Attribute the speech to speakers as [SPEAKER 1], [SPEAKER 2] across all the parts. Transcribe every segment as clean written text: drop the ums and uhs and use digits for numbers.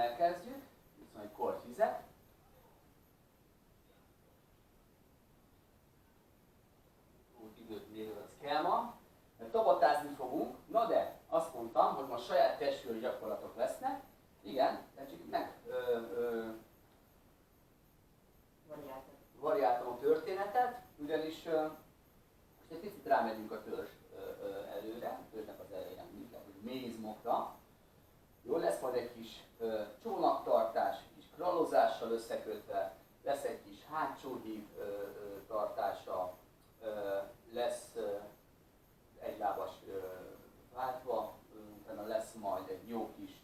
[SPEAKER 1] elkezdjük. Viszont egy korty vizet. Úgy időt még az kell ma. Mert tabatázni fogunk. Na de azt mondtam, hogy most saját testőri gyakorlatok lesznek. Igen, de csak meg variáltam a történetet, ugyanis most egy picit rámegyünk a törzs előre, a törzsnek az elején, mézmokra. Jó, lesz majd egy kis csónaktartás, kis krallozással összekötve, lesz egy kis hátsó hív tartása, lesz egylábas váltva, utána lesz majd egy jó kis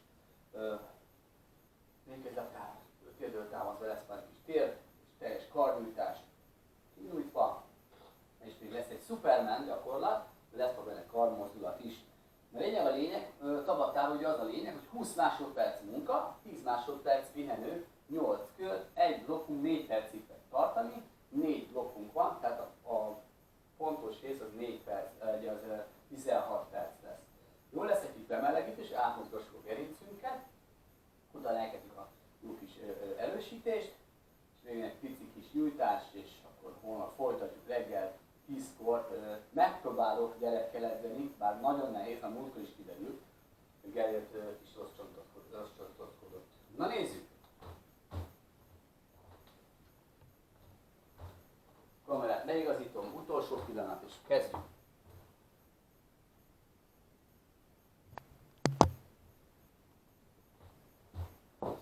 [SPEAKER 1] térdől támasztva, lesz majd egy kis tér, teljes karnyújtás kinyújtva, és még lesz egy Superman gyakorlat, lesz majd benne karmozdulat is. A lényeg, tabattában ugye az a lényeg, hogy 20 másodperc munka, 10 másodperc pihenő, 8 kör, egy blokkunk 4 percig fog tartani, 4 blokkunk van, tehát a pontos rész az 4 perc, az 16 perc lesz. Jó, lesz egy kis bemelegítés, átmozgassuk a gerincünket, utána elkezdjük a jó kis erősítést, és még egy pici kis nyújtás, és akkor holnap folytatjuk reggel 10-kor. Megpróbálok gyerekkel edzeni, bár nagyon nehéz, a múltkor is kiderült, hogy Gellért is rossz csontoskodott. Na nézzük! Kamerát leigazítom, utolsó pillanat, és kezdjük!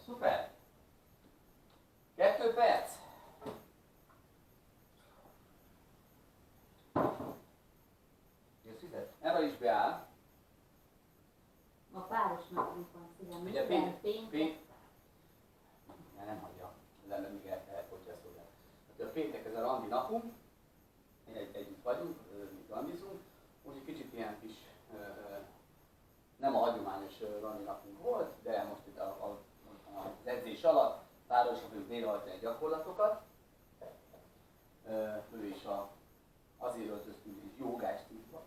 [SPEAKER 1] Szuper! 2 perc! Eva is beáll.
[SPEAKER 2] A páros napunk van, szívem.
[SPEAKER 1] Ugye
[SPEAKER 2] Minden péntek.
[SPEAKER 1] Nem hagyja, még elfogyja a szolgál. A péntek ez a randi napunk, együtt vagyunk, mi randizunk, úgyhogy kicsit ilyen kis, nem a hagyományos randi napunk volt, de most itt az edzés alatt párosan fogjuk végrehajtani gyakorlatokat. Ő is azért öltöztünk is jogást tudva,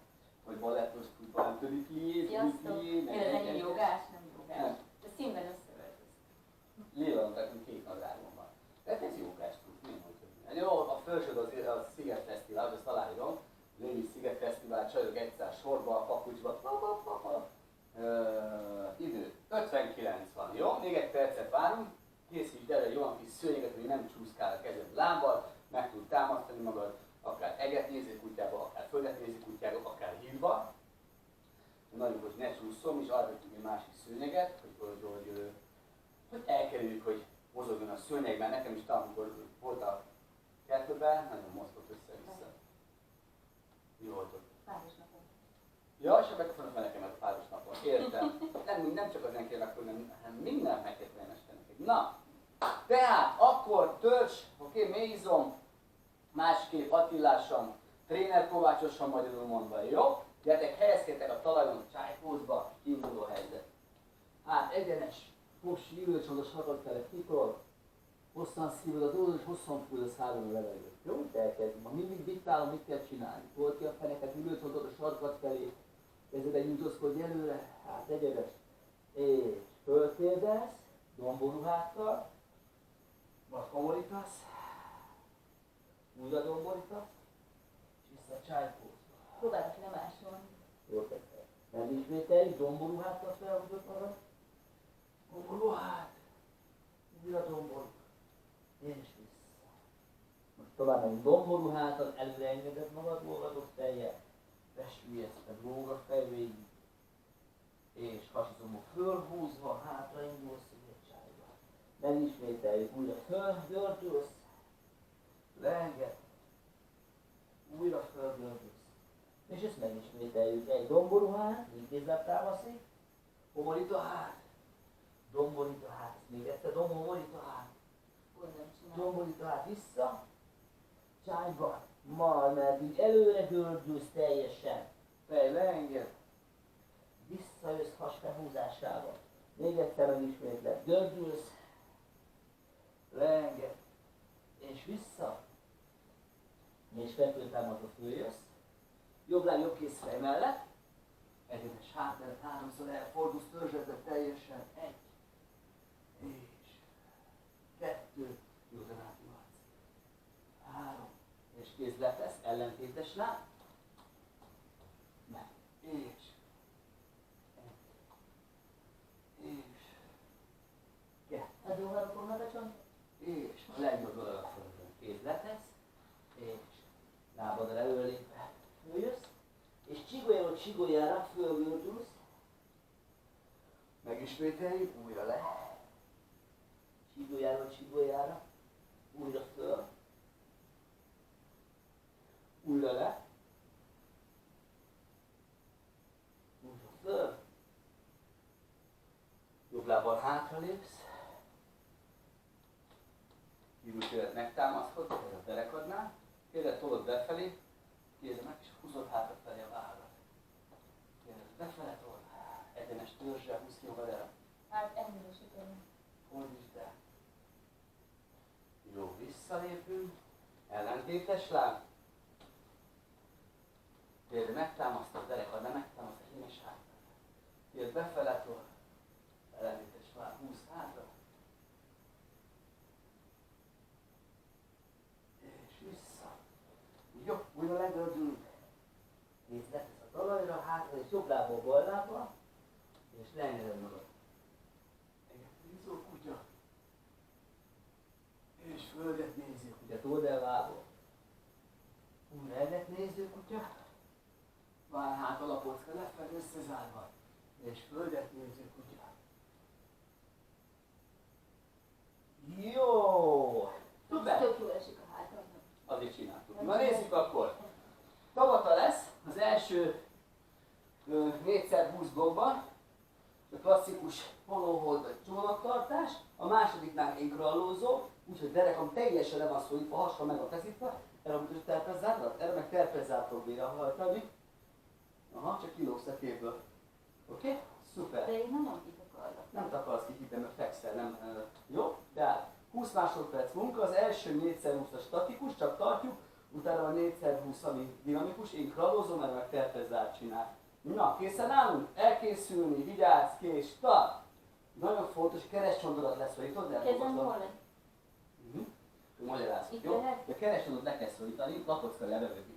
[SPEAKER 1] hogy balettos tudva, nem törik lié,
[SPEAKER 2] Nem jogás, nem jogás. De színben összeöltöztünk.
[SPEAKER 1] Lévalon nekünk 2 nadrágon van. Tehát ez jogás tud, nem hogy. Jó, a felsőd az a Sziget Fesztivál, hogy azt aláírom. Lévi Sziget Fesztivál, csajok egyszer sorba, papucsba. Idő 59 van, jó? Még egy percet várunk. Készítsd el egy olyan kis szőnyeget, hogy nem csúszkál a kezed lábbal, meg tud támasztani magad, akár eget nézi kutyába, akár földet nézi kutyába, akár hídba. Nagyon, hogy ne csúszom, és arra vettünk egy másik szőnyeget, hogy elkerüljük, hogy mozogjon a szőnyeg, mert nekem is talán, amikor volt a kertben, nagyon mozgott össze-vissza. Mi volt ott?
[SPEAKER 2] Páros napon.
[SPEAKER 1] Ja, és megköszönöm fel nekem a páros napon. Értem. Nem csak az enkél megköszönöm, hanem minden meg kell mesternek. Na, tehát akkor törzs, oké, mélyizom, másképp Attilásan, tréner Kovácsosan magyarul mondva, jó? Gyertek, helyezkedtek a talajon, csájpózba, kiinduló helyzet. Hát egyenes, most lívőcsontos hatod fele kikor, hosszan szívod az oldal, és hosszan fújod a szádon a levegőt. Jó, itt elkezdjük. Ha mindig diktálom, mit kell csinálni. Told ki a feneket, lívőcsontot a sarkad felé, kezded nyújtózkodni előre, hát egyenes. És föltérdez, domború háttal, majd komorítasz, újra domborítasz, és vissza a csájpózba.
[SPEAKER 2] Próbálok lemásolni.
[SPEAKER 1] Jó, tetszett. Megismételjük, domború háttal felhúzott magad. Domború hát, újra domború, és vissza. Most tovább megyünk domború hátat, előre engeded magad, lógadott fejjel, besüllyeszted, lóga fej végig, és hasizomok fölhúzva, hátra indulsz, csájba. Megismételjük, újra földördülsz, leenged, újra földördülsz. És ezt megismételjük, egy domború hát, kézzel támaszik, komorít a hát, domborít a hát, még egyszer domborít a hát, domborít a hát, vissza, csájba, majd mert így előre gördülsz teljesen, fej leenged, visszajössz has felhúzásával, még egyszer megismétled, gördülsz, leenged, és vissza, és fekvőtámadva följössz, jobb láb, jobb kéz fej mellett, egyenes hátmellett, 3-szor elfordulsz, törzsedzed teljesen, 1,
[SPEAKER 2] fogod a csontot.
[SPEAKER 1] És a legjobb dolog a földön. Kéz letesz, és lábadra előlépve följössz, és csigoljára fölgördülsz, megismételjük, újra le, csigoljára, újra föl, újra le, újra föl, jobb lábbal hátra lépsz, kívültéret megtámaszkodsz, ez a derekadnál, kézzel tolod befelé, kézzel meg, és húzod hátrafelé a vállal. Kézzel befele tolod, egyenes törzsel, húz ki a vadera.
[SPEAKER 2] Hát ennyire sikerül.
[SPEAKER 1] Fordítsd el. Jó, visszalépünk, ellentétes láb. Kézzel megtámasztod, derekadnál megtámasztod, egyenes hátra. Kézzel befele tolod, ellentétes láb, húz hátra. Jó, újra legördülünk. Nézd, letesz a talajra, hátra és jobb lábbal, bal lábbal, és leengeded magad. Engedőző kutya. És földet néző kutya, told el lából. Újra eget néző kutya. Vár hát a lapocka lefelé összezárva. És földet néző kutya. Jó! Szuper!
[SPEAKER 2] Tök jól esik a hátamnak.
[SPEAKER 1] Azért csináltuk. Na nézzük akkor. Tabata lesz az első 4x20 blokkban. A klasszikus polohold vagy csónaktartás. A másodiknál én krallózó, úgyhogy derekam teljesen le van szólítva, hasra meg a feszítve. Erre a terpezzárat, erre meg terpezzát fog végrehajtani. Aha, csak kilógsz a képből. Oké? Okay? Szuper.
[SPEAKER 2] De én nem kitakarlak.
[SPEAKER 1] Nem takarsz ki hittem, mert fekszel, nem. Jó? Tehát 20 másodperc munka, az első 4x20 statikus, csak tartjuk, utána a 4x20, ami dinamikus, én krallózom, mert meg terpezzát csinál. Na, készen állunk? Elkészülni, vigyázz, kés, tart! Nagyon fontos, kerescsontodat leszorítod, de
[SPEAKER 2] Kezem hol lesz?
[SPEAKER 1] Magyarázok, jó? A kerescsontot le kell szorítani, lapocka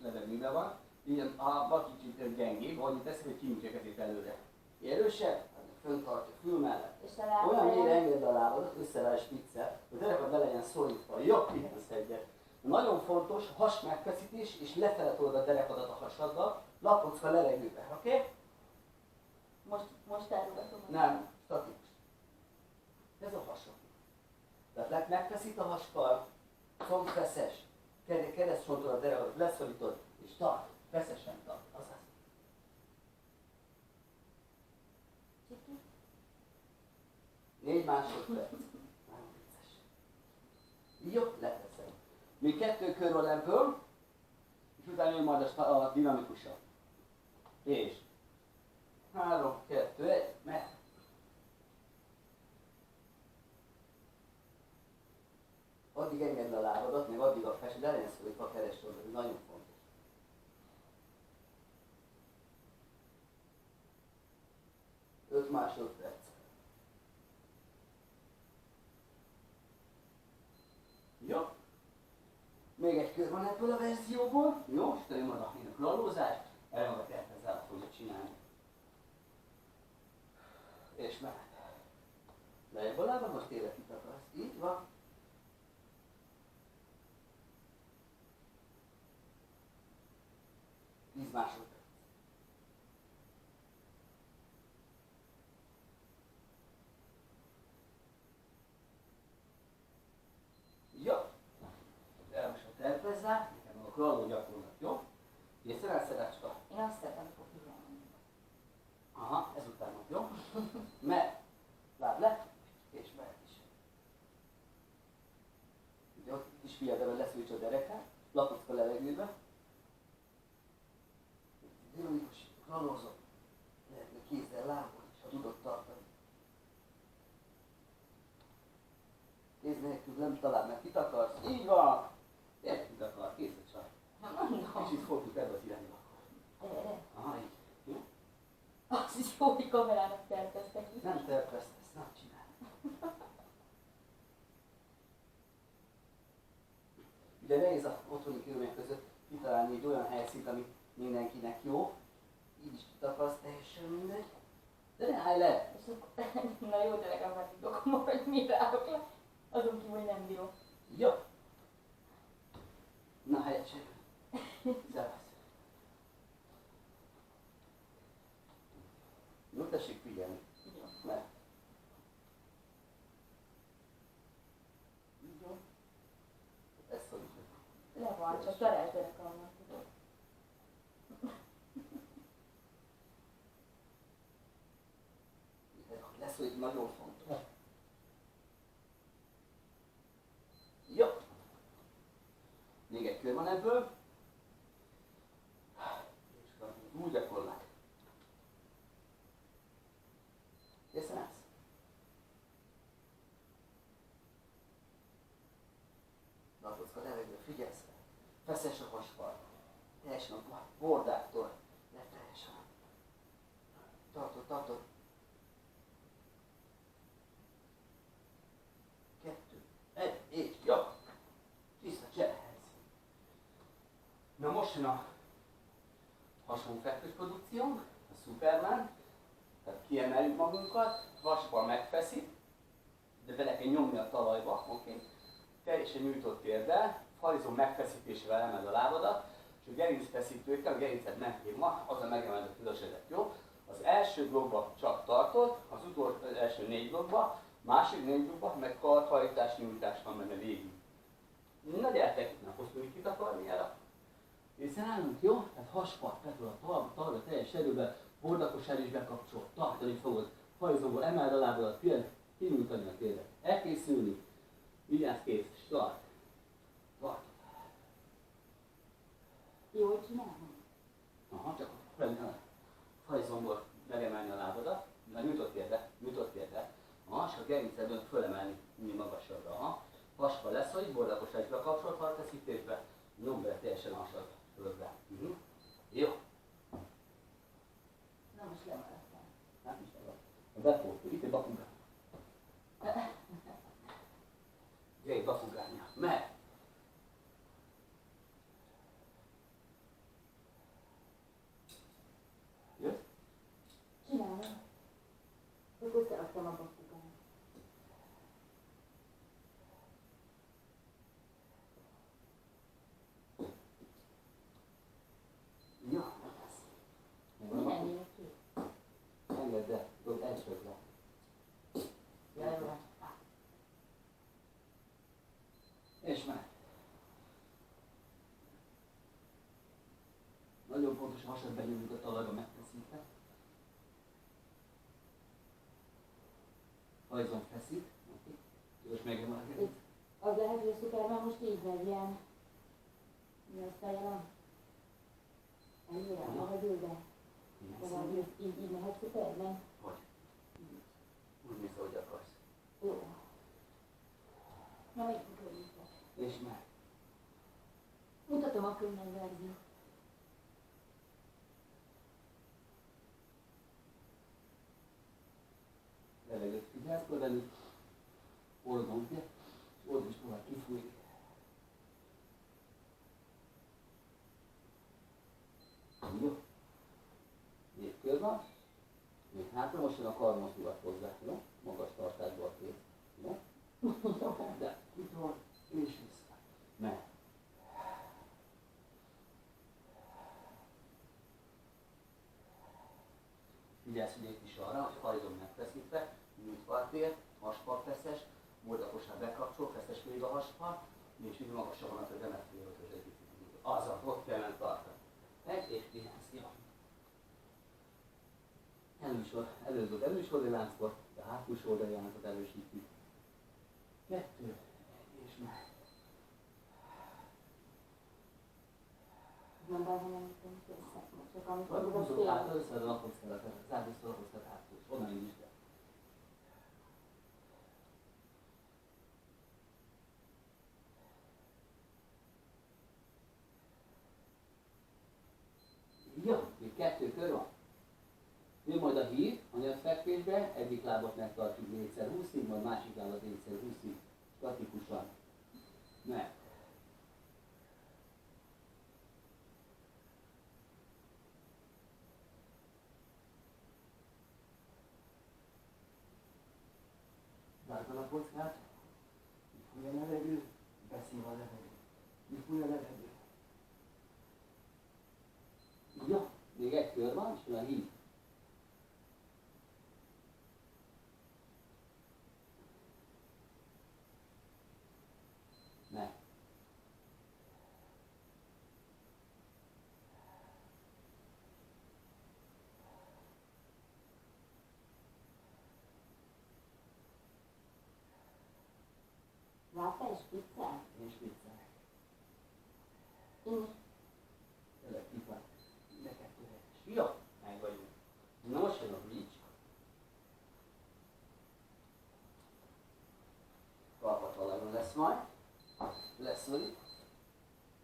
[SPEAKER 1] levegőben van, így ha kicsit gyengébb, ahogy teszik, hogy kinyújtja a kezét előre. Erősebb, fönt tartja, fül mellett. Olyan mélyre engedd a lábadat, összerá spiccel, hogy a derekad le legyen szorítva. Jobb fitness egyet. Nagyon fontos, has megfeszítés, és lefele tolod a derekadat a hasaddal, lapocka levegőbe, oké? Okay?
[SPEAKER 2] Most elrugatom.
[SPEAKER 1] Nem, statikus. Ez a hasad. Tehát megfeszít a haskal, combfeszes, keresztcsontot a derekadat, leszorítod, és tart, feszesen tart, azaz. 4 másodperc. Nagyon vicces. Jó, leteszem. Még 2 kör van ebből, és utána jön majd a dinamikusabb. És 3, 2, 1, mehet. Addig engedd a lábadat, meg addig a fest, de legyen szólítva a keressorban, ez nagyon fontos. Öt másodperc. Jó? Még egy kör van ebből a verzióból. Jó? És utána majd a krallózás. Erre meg a terpezzát fogja csinálni. És mehet. Lejjebb a lábad, most tényleg itt akarsz. Így van. Tíz másodperc. Jó. De most a terpezzát, nekem a kralló gyakorlat, jó? Készen el, Szedácska?
[SPEAKER 2] Én azt szeretem fogni.
[SPEAKER 1] Aha, ezután majd, jó? Mert láb le, és mehet is. Ugye ott is figyeld, hogy leszűjts a dereket, lapocka levegőbe. Dinamikus, krallózok. Lehetne kézzel, lábbal is, ha tudod tartani. Kéz nélkül nem talál meg, kit akarsz? Így van! Érted, kit akar, kész a csaj. Kicsit fordjuk ebbe az irányba.
[SPEAKER 2] Erre?
[SPEAKER 1] Aha, így. Jó?
[SPEAKER 2] Az is jó, hogy kamerának terveztek.
[SPEAKER 1] Nem terveztesz, nem csinálj. Ugye nehéz az otthoni körülmények között kitalálni egy olyan helyszínt, ami mindenkinek jó. Így is kit akarsz, teljesen mindegy. De ne állj le!
[SPEAKER 2] És akkor, na jó, de legalább már tudok, hogy mire állok le. Azon kívül, hogy nem bírok.
[SPEAKER 1] Jó. Na, helyettségű. Szevasz. Jó, tessék figyelni.
[SPEAKER 2] Jó.
[SPEAKER 1] Mert. Jó. Ezt hogy
[SPEAKER 2] Le van, csak darázsderek annak, tudod.
[SPEAKER 1] lesz, hogy nagyon fontos. Jó. Még egy kör van ebből. És akkor úgy gyakorlak. Készen állsz? Lapocka levegő, figyelsz rá. Feszes a haspart. Teljesen a bordáktól. Leteljesen. Tartod, tartod. 2, 1, és jó. Tiszta cserehez. Na most jön a hasonfekvős produkciónk, a Superman. Tehát kiemeljük magunkat, vaspal megfeszít, de bele kell nyomni a talajba, oké? Teljesen nyújtott térdel, farizom megfeszítésével emeled a lábadat, és a gerincfeszítőkkel, a gerinced megfirma, azzal megemeled a külösedet, jó? Az első blokkba csak tartod, az első 4 blokkba, másik 4 blokkba, meg karthajtás, nyújtás van benne végig. Na gyertek, na fogjuk kitakarni erre. Készen állunk, jó? Tehát haspart, petről a talra teljes erőben, bordakosár is bekapcsol, tartani fogod, farizomból emeld a lábadat, kinyújtani a térdet. Elkészülni, vigyázz, kész, start. Tart.
[SPEAKER 2] Jól csinálom?
[SPEAKER 1] Aha, csak a farizomból megemelni a lábadat, na nyújtott térdet, aha, és a gerincedből fölemelni mi magasabbra, aha. Haspa lesz, hogy bordakosár is bekapcsolt farkaszítésbe, nyomd bele teljesen lassan fölbe. Jó.
[SPEAKER 2] Na most lemaradtál.
[SPEAKER 1] Hát is van. A befogtuk, itt egy bafugány. Jöjj, bafugányja. Meg! Jössz?
[SPEAKER 2] Csinálom. Akkor szerettem a bakugányt.
[SPEAKER 1] Jó, meg lesz.
[SPEAKER 2] Milyen néz ki?
[SPEAKER 1] Engedd el, tudod, elsőd le.
[SPEAKER 2] Jaj, jó.
[SPEAKER 1] És meg. Nagyon fontos, a hasad benyújtjuk a talajba megfeszítve. Hajzon feszít. Most megemeled a gerinc.
[SPEAKER 2] Az lehet, hogy a Superman most így legyen. Mi a fejelem? Ennyire, ahogy ülve. Szóval így mehet Superman.
[SPEAKER 1] Hogy? Úgy néz, ahogy akarsz.
[SPEAKER 2] Jó. Na, még körülöttek.
[SPEAKER 1] És meg.
[SPEAKER 2] Mutatom a könnyebb verziót.
[SPEAKER 1] Levegőt figyelsz, velük. Oldon, ugye? Oldon is próbál kifújni. Jó. Még kör van. Még hátra, most jön a karmozdulat hozzá, jó? Magas tartásba a két. Jó? De kitol, és vissza. Mehet. Figyelsz, hogy itt is arra, hogy hajzom megfeszítve, nyújtva a tér, haspart feszes, bordakosár bekapcsol, feszes végig a haspart, és így magasabban a emet félőt, hogy egy picit. Azaz, ott kellene tartani. Egy és 9, jó. Előző láncot, de hátsó oldali láncot erősítjük. 2, és meg.
[SPEAKER 2] Nem baj, ha nem tudom, csak amikor
[SPEAKER 1] Vagy
[SPEAKER 2] tudod
[SPEAKER 1] húzod át,
[SPEAKER 2] félni.
[SPEAKER 1] összed a lapockát, zárd össze a lapockát hátul, és onnan indítsd el. Jó, még 2 kör van. Jön majd a hív, a nyakfekvésbe, egyik lábat megtartjuk 4x20-ig, majd másik lábat 4x20-ig, statikusan. Meg. Zárd a lapockát. Fúj a levegő, beszív a levegő. Fúj a levegő. Jó, még egy kör van, és jön a híd. Ne.
[SPEAKER 2] Látta és pizzát?
[SPEAKER 1] Én spiccelek.
[SPEAKER 2] Én is.
[SPEAKER 1] Tényleg pipa. Neked töretes. Jó, meg vagyunk. Na most jön a bridge. Kalpat valagon lesz majd. Leszorít.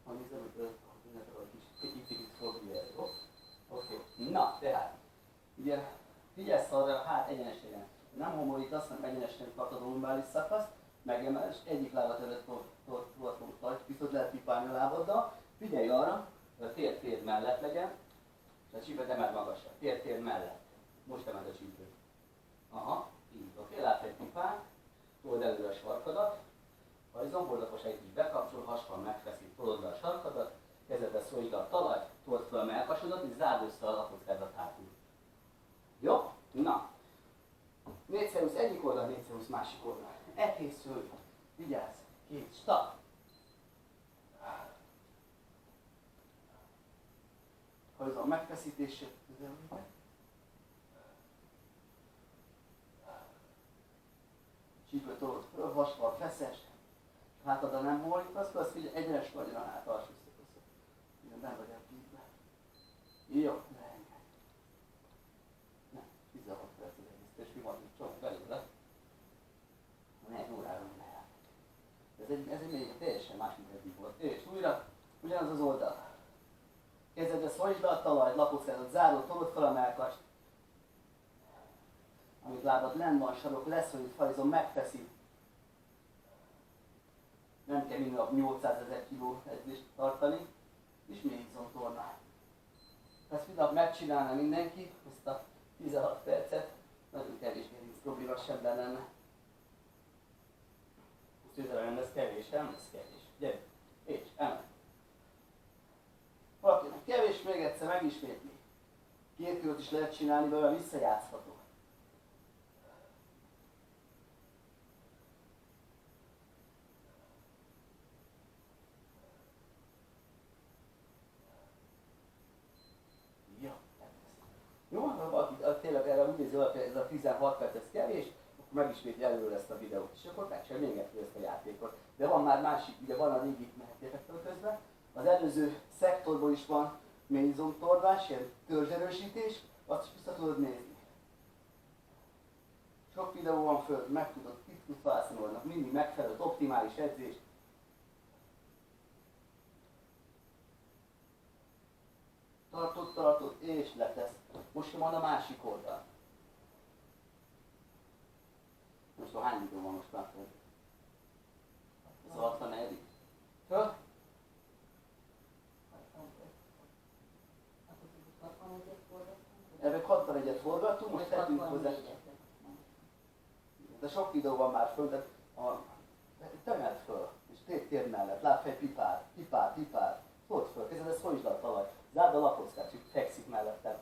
[SPEAKER 1] Ha nézem, hogy ne tudod kicsit fogni el, jó? Oké. Na, tehát. Ugye figyelsz arra, hát egyenességen. Nem homorítasz, hanem egyenesen tartod a lumbalis szakaszt, megemelsz, egyik lábat előtt tartsd, viszont lehet pipálni a lábaddal. Figyelj arra, hogy a tér mellett legyen, és a csípőt emeld magasra. Tér mellett. Most emeld a csípőt. Aha, így, oké, látsz egy pipát, told előre a sarkadat, ha egy zomborlapos egy is bekapcsol, hasfal megfeszít, tolod le a sarkadat, kezedbe szólj a talajt, told fel a mellkasodat, és zárd össze a lapockádat hátul. Jó? Na. 4x20 egyik oldal, 4x20 másik oldal. Elkészül, vigyázz, két, stop. Horizon megfeszítését közelülve. Csípőt tolod föl, vasval feszes, hátadra nem borítasz, azt figyelj, egyenes vagy a hát alsó szakaszok. Igen, nem vagy a kígybe. Jó, leengedj. Nem, 16 perc az egész, és mi van itt csak belőle. A 4 órára lejárt. Ez egy még teljesen más, mint eddig volt. És újra, ugyanaz az oldal. Kezedbe szorítsd a talajt, lapockádat zárod, tolod fel a mellkast. Amit lábad lenn van, sarok leszorít, farizom megfeszít. Nem kell minden nap 800 000 kiló edzést tartani. És még izomtorna. Ezt minden nap megcsinálna mindenki, ezt a 16 percet, nagyon kevés gerinc probléma sem lenne. Nem lesz kevés, nem lesz kevés. Gyere, és emel. Valakinek kevés, még egyszer megismétli. 2 kilót is lehet csinálni, belőle visszajátszhatok. Jó, ha valaki tényleg erre úgy érzi, hogy ez a 16 perc ez kevés, akkor megismétli előre ezt a videót, és akkor megcsinálja még egyszer ezt a játékot. De van már másik, ugye van a régi mehetétek közben, az előző szektorból is van mélyizomtorlás, ilyen törzserősítés, azt is vissza tudod nézni. Sok videó van föl, meg tudod, itt tudsz válaszolni, mindig megfelelő, optimális edzés. Tartod, és letesz. Most van a másik oldal. Most a hány videó van most már föl? Ez a 64. Föl? 61-et forgattunk, most tettünk hozzá. De sok videó van már föl, de temeld föl, és tér mellett, lábfej pipál, told föl, kezed, szólítsd a talaj, zárd a lapockát, hogy fekszik mellettem.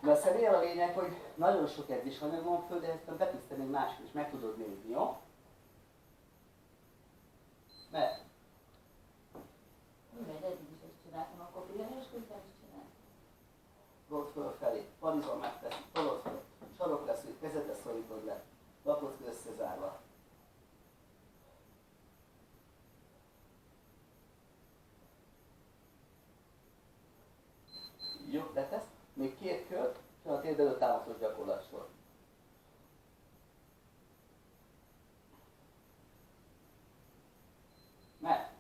[SPEAKER 1] Mert szerintem a lényeg, hogy nagyon sok edzésanyag van föl, de ezt be tudsz tenni egy másik, és meg tudod nézni, jó? Mert?
[SPEAKER 2] Mindegy, eddig is ezt csináltam, akkor pihenés közben is csináltam.
[SPEAKER 1] Told fölfelé, parizon megteszi, tolod föl, sarok lesz, hogy kezedbe szorítod le, lapocka összezárva. Jó, letesz. Még 2 kört, és a térdelő támaszos gyakorlatsor. Mert,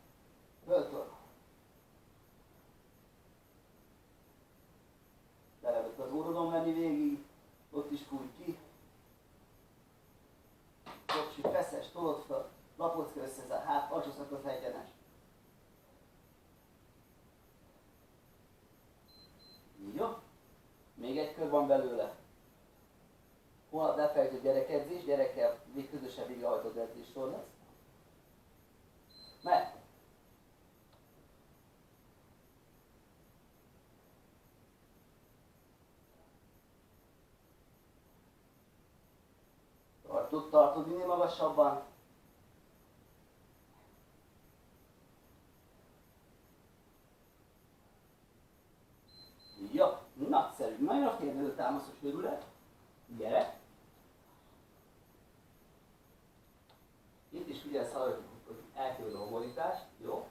[SPEAKER 1] föltol. Belevett az órodon menni végig, ott is fúj ki. Kopsi feszes, tolod föl, lapocka összezár, hát alsó szakasz egyenes. Jó. Még egy kör van belőle. Holnap lefejtő gyerekedzés, gyerekkel még közösen végrehajtott edzéssor lesz.
[SPEAKER 3] Megy. Tartod minél magasabban. Jó, nagyszerű. Nagyon a térdelő támaszos őrület. Gyere. Itt is figyelsz arra, hogy elkerül a homolítást. Jó.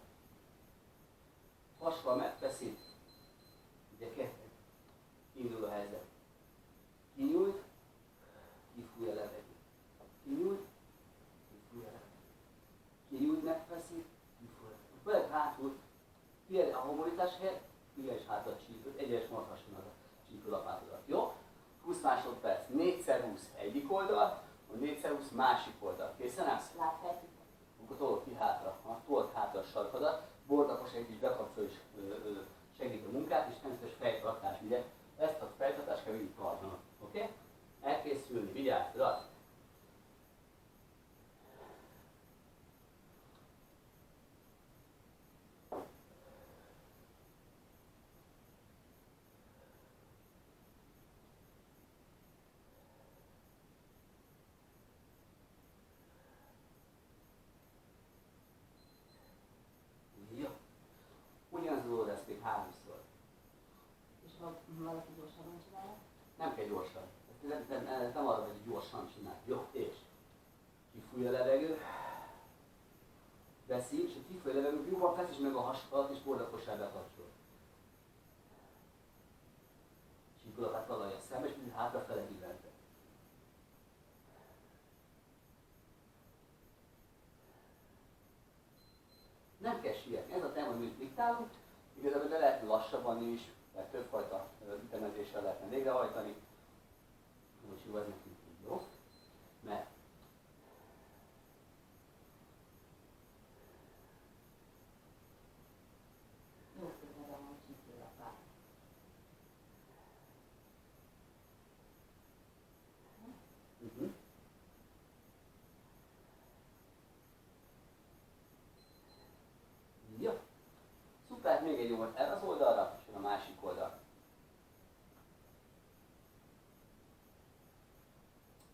[SPEAKER 3] Hasfal megfeszít. Ugye kettő. Indul a helyzet. Kinyújt. Kifúj a levegőt. Kinyújt. Kifúj a levegőt. Kinyújt, megfeszít. Kifúj a levegőt. Főleg hátul. Figyelj a homolítás helyett. Figyelj is hátul a csípőt. Egyenes maradhasson az a csípőlapátodat. Jó? 20 másodperc. 4x20 egyik oldal. A 4x20 másik oldal. Készen állsz?
[SPEAKER 2] Láthatjuk.
[SPEAKER 3] Akkor tolod ki hátra. Told hátra a sarkadat. Bordakos egy kis bekapcsol és segít a munkát, és természetesen fejtartás, ugye? Ezt a fejtartást kell végig tartanod. Oké? Okay? Elkészülni, vigyázz, rajta. Jó. Ugyanaz dolog ezt még 3-szor.
[SPEAKER 2] És ha valaki gyorsabban csinálja?
[SPEAKER 3] Nem kell gyorsan. Ez nem arra, hogy gyorsan csinálj. Jó, és kifúj a levegő. Beszélj, és a kifúj a levegő, jobban feszíts meg a hasadat, és bordakosság bekapcsol. Csípőlapát találja szembe, és mindig hátrafele hívente. Nem kell sietni. Ez a téma, amit diktálunk, igazából de lehet lassabban is, mert többfajta ütemezéssel lehetne végrehajtani. Most jó, ez nekünk így jó. Mert
[SPEAKER 2] Jó szépen a csípőlapát.
[SPEAKER 3] Jó. Szuper, még egy jó erre az oldalra, és a másik oldal.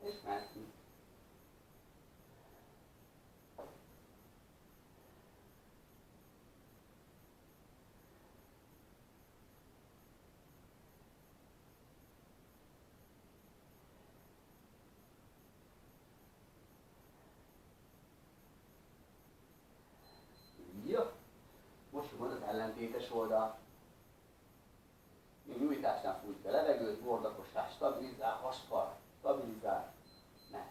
[SPEAKER 3] És mentünk. Jó. Most jön az ellentétes oldal. Még nyújtásnál fújt a levegőt, bordakosság stabilizál, haspar stabilizál. Ne.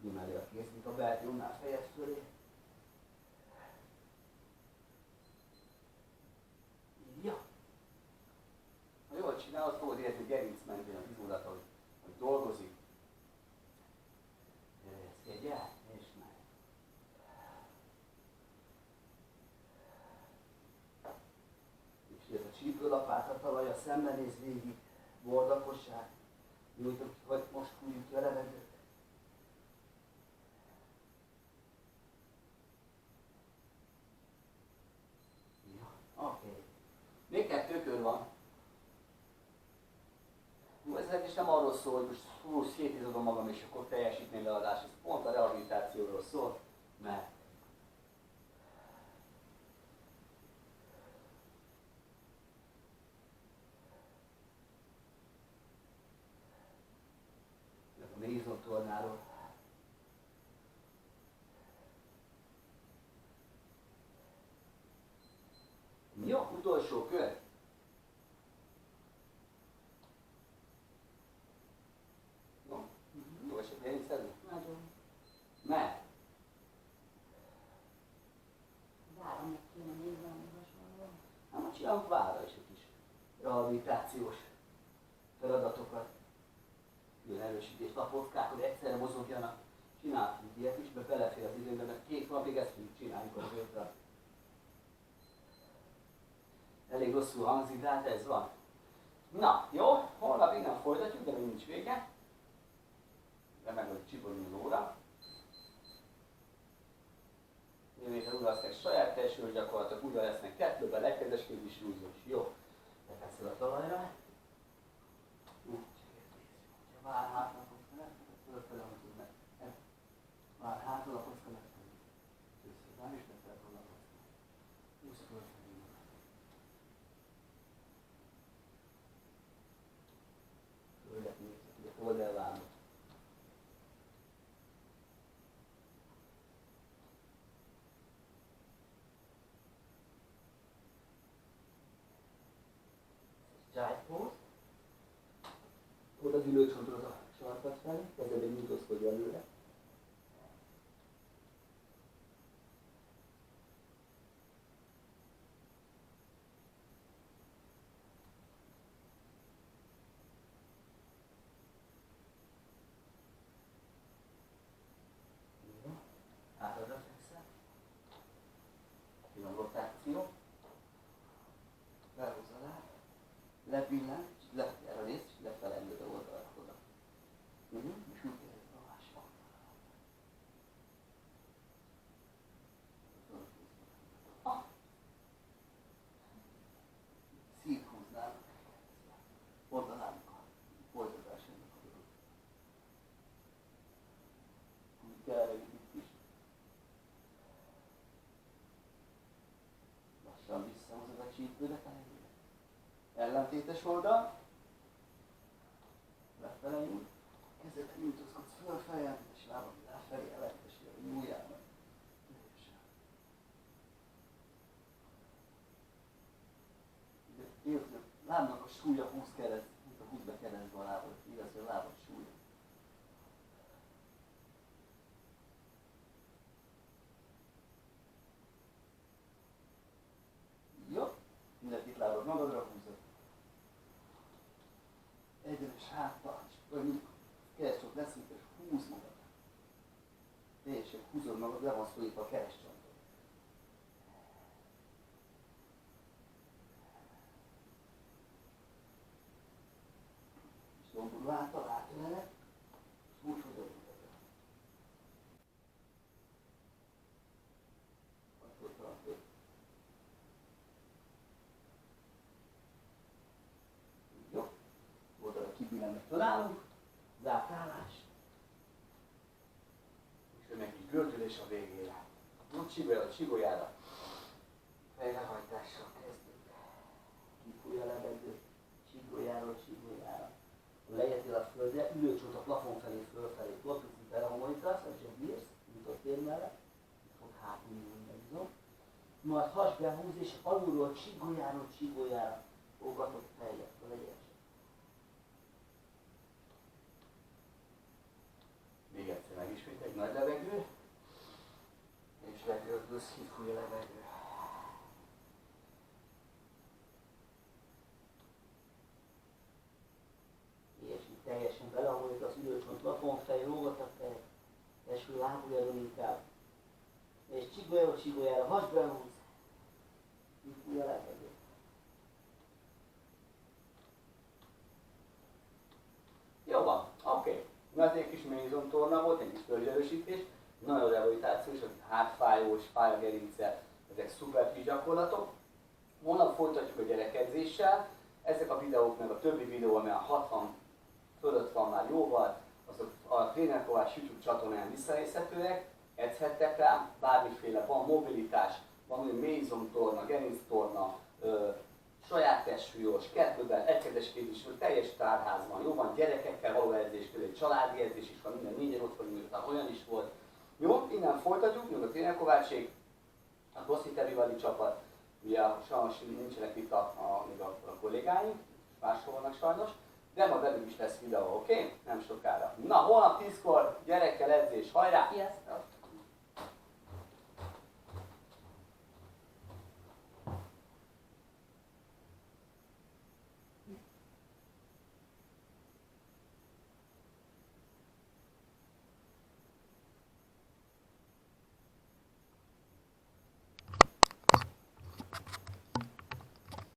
[SPEAKER 3] Nyomálja a készít a beltjónál fejed fölé. Ja. Ha jól csinálod, fogod érzni, hogy gerinc mentén az izmodat, hogy dolgozik. Ereszkedj el, és meg. És ez a csípőlapát a talaja szembenéz végig, bordakosság. Nyújtok ki, hogy most fújjuk ki a levegőt. Ja, oké. Még 2 kör van. Ez is nem arról szól, hogy most szétizodom magam és akkor teljesítményleadás. Ez pont a rehabilitációról szól, mert a mézontornáról. Jó, utolsó kör. Jó, jó esett gerincedni?
[SPEAKER 2] Nagyon.
[SPEAKER 3] Mert
[SPEAKER 2] Várom, kéne még valami hasonló.
[SPEAKER 3] hát most csinálunk vára is egy kis rehabilitációs feladatokat. Külön erősítés lapottkák, hogy egyszerre mozogjanak. Csináltunk ilyet is, mert belefér az időnkbe, mert 2 napig ezt fogjuk csinálni a gőzre. Elég rosszul hangzik, de hát ez van. Na, jó, holnap innen folytatjuk, de még nincs vége. De meg vagy csiporni az óra. Jövő héten úgy lesznek saját testről gyakorlatok, úgy lesznek kettőben, legkedvesképp súlyos. Jó. Lehetsz a talajra. Vár hátra, fölfele, amit tudnak. Vár hátra, akkor fölfele. Nem is lehet foglalkozni. Húsz fölfelé magad. Földet nézzük, ugye oldalvállal. Jive pose. Ott az ülőcsontodat a sarkat felé, kezded egy nyújtózkodj előre. Hátradra fekszel. Finom rotáció. Felhúz alá. Lepillen, és lefelé a részt, és lefele előre oldalra oda. És úgy kezdve a másik oldalra. Széthúznának. Oldalának a folytatásának a dolog. Úgy kell itt is. Lassan visszahozod a csípődet a helyére. Ellentétes oldal, lefele nyújt, kezedben nyújtózkodsz fölfelé, és lábad lefelé, ellentétesére nyúljálnak. Érted, a lábnak a súlya húz kereszt, mint a húz be keresztbe a lábad, igaz, hogy a lábad súlya. Jó, mindegyik lábad magadra húzod. Egyenes háttal, vagy keresztcsont leszint, és húz magad. Teljesen húzod magad, le van szólítva a keresztcsontot. És domborul által átöleled, és úgy hozod magadra. Attól tartod. Jó. Oldalra kibillenve felállunk, zárt állás. És jön egy kis gördülés a végére. Jó, csigolyára. Fejlehajtással kezdünk. Kifújja a levegőt, csigolyára. Lejöttél a földre, ülőcsont a plafon felé, fölfelé. Ott tudsz belehomorítasz, és egy bírsz, nyitott tér mellett. Itt fog hátul megizom. Majd hasbehúz, és alulról csigolyára. Fogatott fejjel, legyen. Még egyszer megismét egy nagy levegő, és legördülsz, kifúj a levegő. És így teljesen belehamolít az ülőcsont, plafonfej, rógatott fej, eső lábujjadon inkább. És csigolyára, hasbehúz, kifúj a levegő. Jó van, oké. Mert egy kis mélyizomtorna volt, egy kis törzserősítés, nagyon rehabilitációs, hátfájós, fájagerince, ezek szuper kis gyakorlatok. Holnap folytatjuk a gyerekedzéssel, ezek a videók, meg a többi videó, ami a 60 fölött van már jóval, azok a Tréner Kovács YouTube csatornán visszanézhetőek, edzhettek rá, bármiféle, van mobilitás, van olyan mélyizomtorna, gerinctorna, saját testsúlyos, kettőben, egykedes képviselő, teljes tárházban, jó van, gyerekekkel való edzés közé, családi edzés is van, minden négyen ott vagyunk, miután olyan is volt. Jó, innen folytatjuk, jön a Tréner Kovácsék, a CrossFit Everybody csapat, ugye sajnos nincsenek itt még a kollégáink, máshol vannak sajnos, de ma velük is lesz videó, oké? Nem sokára. Na, holnap 10-kor gyerekkel edzés, hajrá!
[SPEAKER 2] Sziasztok!